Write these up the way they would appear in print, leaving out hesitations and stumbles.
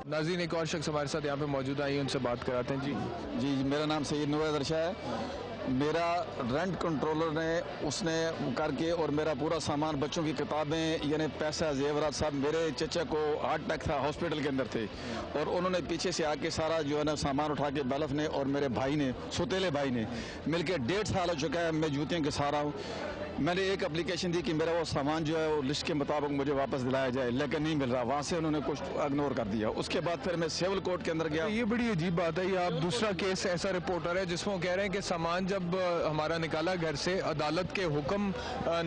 नाज़रीन, एक और शख्स हमारे साथ यहाँ पे मौजूद आई, उनसे बात कराते हैं। जी जी, मेरा नाम सैयद नूर दरशा है। मेरा रेंट कंट्रोलर ने उसने करके और मेरा पूरा सामान, बच्चों की किताबें, यानी पैसा, जेवरात, सब, मेरे चचा को हार्ट अटैक था, हॉस्पिटल के अंदर थे, और उन्होंने पीछे से आके सारा जो है ना सामान उठा के बलफ ने और मेरे भाई ने, सौतेले भाई ने मिलकर 1.5 साल हो चुका है मैं जूतियों के सहारा हूँ। मैंने एक एप्लीकेशन दी कि मेरा वो सामान जो है वो लिस्ट के मुताबिक मुझे वापस दिलाया जाए, लेकिन नहीं मिल रहा। वहाँ से उन्होंने कुछ इग्नोर कर दिया। उसके बाद फिर मैं सिविल कोर्ट के अंदर गया। ये बड़ी अजीब बात है। ये आप दूसरा केस ऐसा रिपोर्टर है जिसमें वो कह रहे हैं कि सामान जब हमारा निकाला घर से, अदालत के हुक्म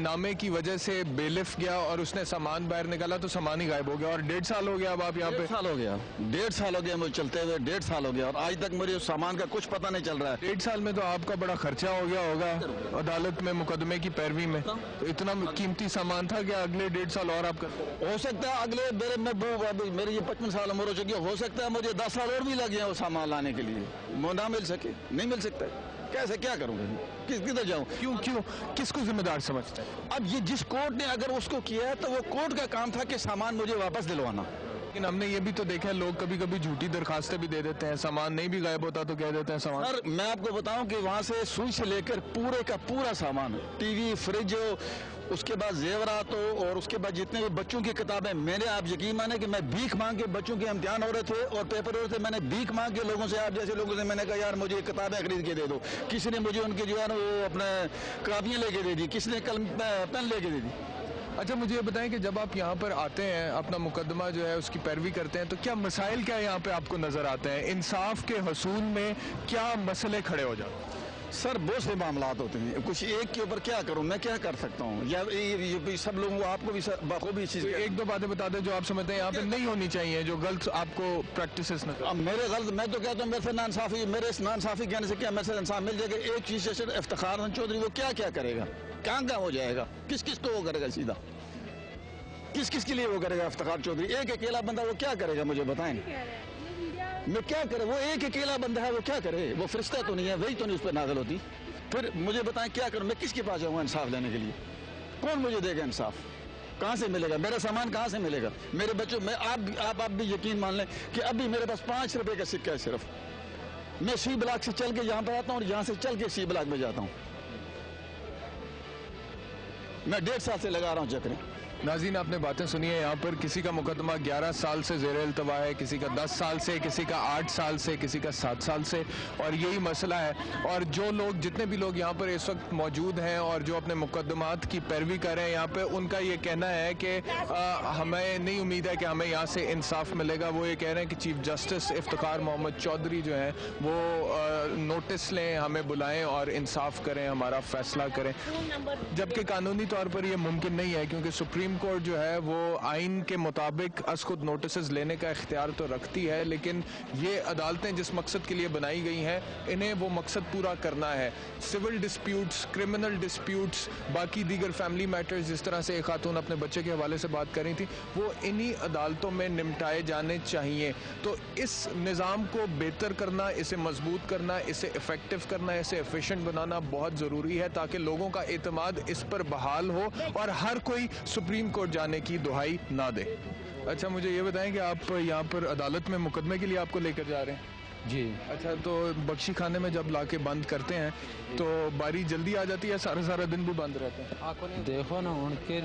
नामे की वजह से बेलिफ गया और उसने सामान बाहर निकाला तो सामान ही गायब हो गया, और 1.5 साल हो गया। अब आप यहाँ पे 1.5 साल हो गया, 1.5 साल हो गया मुझे चलते हुए, 1.5 साल हो गया, और आज तक मुझे उस सामान का कुछ पता नहीं चल रहा है। 1.5 साल में तो आपका बड़ा खर्चा हो गया होगा अदालत में, मुकदमे की पैरवी में। तो इतना कीमती सामान था कि अगले 1.5 साल और आप करते हो सकता है अगले मेरी ये 55 साल उम्र हो चुकी है, हो सकता है मुझे 10 साल और भी लग जाए वो सामान लाने के लिए, वो ना मिल सके, नहीं मिल सकता है। कैसे, क्या करूँगा, किधर जाऊँ? क्यों किसको जिम्मेदार समझते हैं? अब ये जिस कोर्ट ने अगर उसको किया है तो वो कोर्ट का काम था कि सामान मुझे वापस दिलवाना। लेकिन हमने ये भी तो देखा है, लोग कभी कभी झूठी दरखास्तें भी दे देते हैं, सामान नहीं भी गायब होता तो कह देते हैं सामान। सर, मैं आपको बताऊं कि वहाँ से सुई से लेकर पूरे का पूरा सामान, टीवी, फ्रिज, उसके बाद जेवरात और उसके बाद जितने भी बच्चों की किताबें, मैंने, आप यकीन माने कि मैं भीख मांग के, बच्चों के इम्तिहान हो रहे थे और पेपर हो रहे थे, मैंने भीख मांग के लोगों से, आप जैसे लोगों से मैंने कहा यार मुझे किताबें खरीद के दे दो। किसी ने मुझे उनके जो है ना वो अपने कापियाँ लेके दे दी, किसी ने कलम पेन लेके दे दी। अच्छा, मुझे ये बताएं कि जब आप यहाँ पर आते हैं, अपना मुकदमा जो है उसकी पैरवी करते हैं, तो क्या मसाइल क्या यहाँ पे आपको नजर आते हैं? इंसाफ के हसूल में क्या मसले खड़े हो जाते हैं? सर, बहुत से मामलात होते हैं, कुछ एक के ऊपर क्या करूं, मैं क्या कर सकता हूं? या ये सब लोगों को, आपको भी बखूबी चीज़, एक दो बातें बता दें जो आप समझते हैं यहाँ पे नहीं होनी चाहिए, जो गलत आपको प्रैक्टिसेस न। अब मेरे गलत, मैं तो कहता हूँ मेरे से नाइंसाफी, मेरे इस नाइंसाफी कहने से क्या मेरे से इंसाफ मिल जाएगा? एक चीज़ जैसे इफ्तिखार हसन चौधरी, वो क्या क्या करेगा, कहाँ हो जाएगा, किस किस को वो करेगा, सीधा किस किस के लिए वो करेगा? इफ्तिखार चौधरी एक अकेला बंदा, वो क्या करेगा मुझे बताएं? मैं क्या करे? वो एक अकेला बंदा है, वो क्या करे? वो फरिश्ता तो नहीं है, वही तो नहीं उस पर नाज़िल होती। फिर मुझे बताएं क्या करूं? मैं किसके पास जाऊंगा इंसाफ लेने के लिए? कौन मुझे देगा इंसाफ? कहाँ से मिलेगा? मेरा सामान कहाँ से मिलेगा? मेरे बच्चों, मैं आप भी यकीन मान लें कि अभी मेरे पास 5 रुपए का सिक्का है सिर्फ। मैं सी ब्लॉक से चल के यहाँ पर आता हूँ और यहाँ से चल के सी ब्लॉक में जाता हूँ। मैं 1.5 साल से लगा रहा हूँ चक्कर। नाज़रीन, आपने बातें सुनी है। यहाँ पर किसी का मुकदमा 11 साल से ज़ेर इल्तवा है, किसी का 10 साल से, किसी का 8 साल से, किसी का 7 साल से, और यही मसला है। और जो लोग, जितने भी लोग यहाँ पर इस वक्त मौजूद हैं और जो अपने मुकदमात की पैरवी कर रहे हैं यहाँ पे, उनका ये कहना है कि हमें नहीं उम्मीद है कि हमें यहाँ से इंसाफ मिलेगा। वो ये कह रहे हैं कि चीफ जस्टिस इफ्तिखार मोहम्मद चौधरी जो हैं वो नोटिस लें, हमें बुलाएं और इंसाफ करें, हमारा फैसला करें। जबकि कानूनी तौर पर यह मुमकिन नहीं है, क्योंकि सुप्रीम कोर्ट जो है वो आइन के मुताबिक खुद नोटिस लेने का इख्तियार तो रखती है, लेकिन ये अदालतें जिस मकसद के लिए बनाई गई हैं, इन्हें वो मकसद पूरा करना है। सिविल डिस्प्यूट्स, क्रिमिनल डिस्प्यूट्स, बाकी दीगर फैमिली मैटर्स, जिस तरह से एक खातून अपने बच्चे के हवाले से बात कर रही थी, वो इन्हीं अदालतों में निपटाए जाने चाहिए। तो इस निज़ाम को बेहतर करना, इसे मजबूत करना, इसे इफेक्टिव करना, इसे एफिशिएंट बनाना बहुत ज़रूरी है, ताकि लोगों का एतमाद इस पर बहाल हो और हर कोई सुप्रीम कोर्ट जाने की दुहाई ना दे। अच्छा, मुझे ये बताएं कि आप यहाँ पर अदालत में मुकदमे के लिए आपको लेकर जा रहे हैं? जी। अच्छा, तो बख्शी खाने में जब लाके बंद करते हैं तो बारी जल्दी आ जाती है, सारा दिन भी बंद रहते हैं? देखो ना, उनके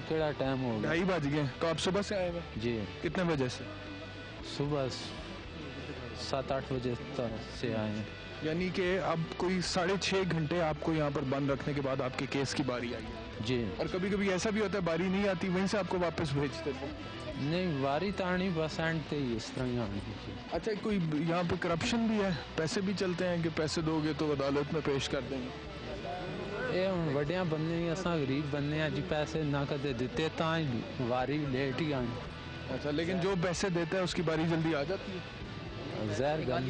केड़ा टाइम हो गया, 2:30 बज गए। तो आप सुबह से आए हुए? जी। कितने बजे से? सुबह 7-8 बजे तक से आए हैं। यानी कि अब कोई 6.5 घंटे आपको यहाँ पर बंद रखने के बाद आपके केस की बारी आई है? जी। और कभी कभी ऐसा भी होता है बारी नहीं आती, वहीं से आपको वापस भेज देते? नहीं, बारी तो आनी, बस एंड ते ही इस तरह ही आनी। अच्छा, कोई यहाँ पे करप्शन भी है? पैसे भी चलते हैं कि पैसे दोगे तो अदालत में पेश कर देंगे? ये हम वड्डिया बंदे हैं, असा गरीब बंदे हैं जी, पैसे ना कदे दिते तां बारी लेट ही आनी। अच्छा, लेकिन जो पैसे देता है उसकी बारी जल्दी आ जाती है? ज़हर गल।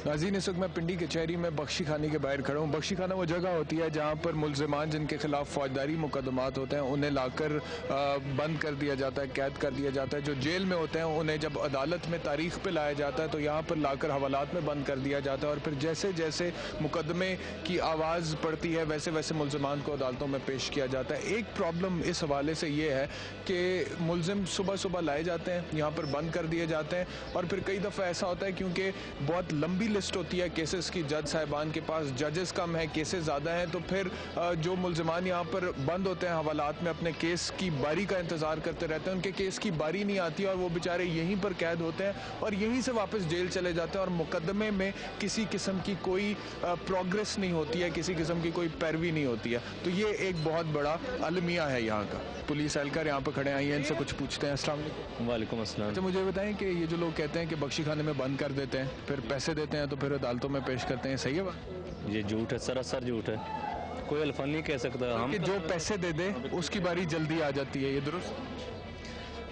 नाज़रीन, इस वक्त मैं पिंडी कचहरी में बख्शी खाने के बाहर खड़ा हूँ। बख्शी खाना वो जगह होती है जहाँ पर मुल्ज़िमान जिनके खिलाफ फौजदारी मुकदमात होते हैं उन्हें लाकर बंद कर दिया जाता है, कैद कर दिया जाता है। जो जेल में होते हैं उन्हें जब अदालत में तारीख पे लाया जाता है तो यहाँ पर लाकर हवालात में बंद कर दिया जाता है, और फिर जैसे जैसे मुकदमे की आवाज़ पड़ती है वैसे वैसे मुल्ज़िमान को अदालतों में पेश किया जाता है। एक प्रॉब्लम इस हवाले से ये है कि मुल्ज़िम सुबह सुबह लाए जाते हैं, यहाँ पर बंद कर दिए जाते हैं, और फिर कई दफ़ा ऐसा होता है क्योंकि बहुत लंबी लिस्ट होती है केसेस की जज साहिबान के पास, जजेस कम हैं, केसेस ज़्यादा हैं, तो फिर जो मुल्ज़िमान यहाँ पर बंद होते हैं हवालात में अपने केस की बारी का इंतज़ार करते रहते हैं, उनके केस की बारी नहीं आती और वो बेचारे यहीं पर कैद होते हैं और यहीं से वापस जेल चले जाते हैं, और मुकदमे में किसी किस्म की कोई प्रोग्रेस नहीं होती है, किसी किस्म की कोई पैरवी नहीं होती है। तो ये एक बहुत बड़ा अलमिया है यहाँ का। पुलिस एहलकार यहाँ पर खड़े हैं, इनसे कुछ पूछते हैं। अस्सलाम वालेकुम। वालेकुम अस्सलाम। अच्छा, मुझे बताएं कि ये जो लोग कहते हैं कि बख्शी खाने में बंद कर देते हैं, फिर पैसे देते हैं तो फिर अदालतों में पेश करते हैं, सही है बात? ये झूठ है, सरासर झूठ है, कोई अल्फाज नहीं कह सकता। हम कि जो पैसे दे दे उसकी बारी जल्दी आ जाती है, ये दुरुस्त?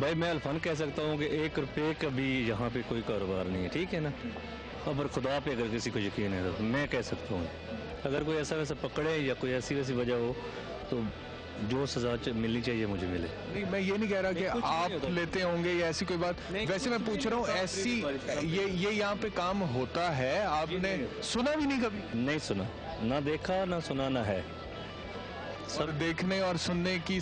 भाई मैं अल्फाज कह सकता हूँ कि 1 रुपये का भी यहाँ पे कोई कारोबार नहीं है, ठीक है ना। अगर खुदा पे अगर किसी को यकीन है तो मैं कह सकता हूँ अगर कोई ऐसा वैसा पकड़े या कोई ऐसी वैसी वजह हो तो जो सजा मिलनी चाहिए मुझे मिले। नहीं, मैं ये नहीं कह रहा कि आप लेते होंगे या ऐसी कोई बात, वैसे मैं पूछ रहा हूँ ऐसी ये यहाँ पे काम होता है, आपने सुना भी नहीं कभी? नहीं सुना, ना देखा, ना सुना, ना है। और देखने और सुनने की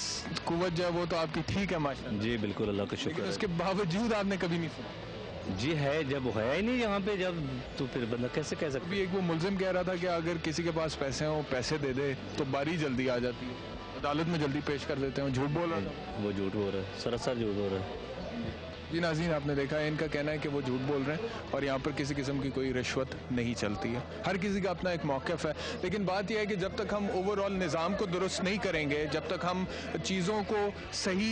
कुव्वत जो है वो तो आपकी ठीक है माशाल्लाह। जी बिल्कुल, अल्लाह का शुक्र लेकिन है। उसके बावजूद आपने कभी नहीं सुना? जी है, जब है ही नहीं यहाँ पे, जब तो फिर बंदा कैसे कह सकता। अभी एक वो मुल्जिम कह रहा था कि अगर किसी के पास पैसे हो, पैसे दे दे तो बारी जल्दी आ जाती है, अदालत में जल्दी पेश कर देते हैं। झूठ बोल रहा था? वो झूठ बोल रहा है, सरासर झूठ बोल रहा है। जी नाज़रीन, आपने देखा है, इनका कहना है कि वो झूठ बोल रहे हैं और यहाँ पर किसी किस्म की कोई रिश्वत नहीं चलती है। हर किसी का अपना एक मौक़िफ़ है, लेकिन बात यह है कि जब तक हम ओवरऑल निज़ाम को दुरुस्त नहीं करेंगे, जब तक हम चीज़ों को सही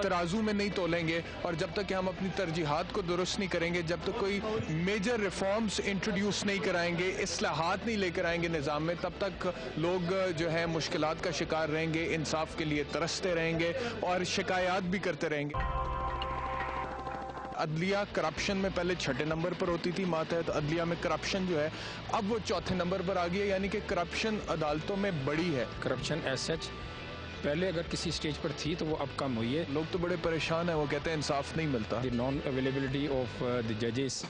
तराजू में नहीं तोलेंगे और जब तक कि हम अपनी तरजीहात को दुरुस्त नहीं करेंगे, जब तक कोई मेजर रिफॉर्म्स इंट्रोड्यूस नहीं कराएंगे, इस्लाहात नहीं लेकर आएंगे निज़ाम में, तब तक लोग जो है मुश्किलात का शिकार रहेंगे, इंसाफ के लिए तरसते रहेंगे और शिकायत भी करते रहेंगे। अदलिया करप्शन में पहले 6 नंबर पर होती थी, मातहत अदलिया में करप्शन जो है अब वो 4 नंबर पर आ गई है, यानी कि करप्शन अदालतों में बड़ी है। करप्शन एज सच पहले अगर किसी स्टेज पर थी तो वो अब कम हुई है। लोग तो बड़े परेशान हैं, वो कहते हैं इंसाफ नहीं मिलता। The non availability of the जजेस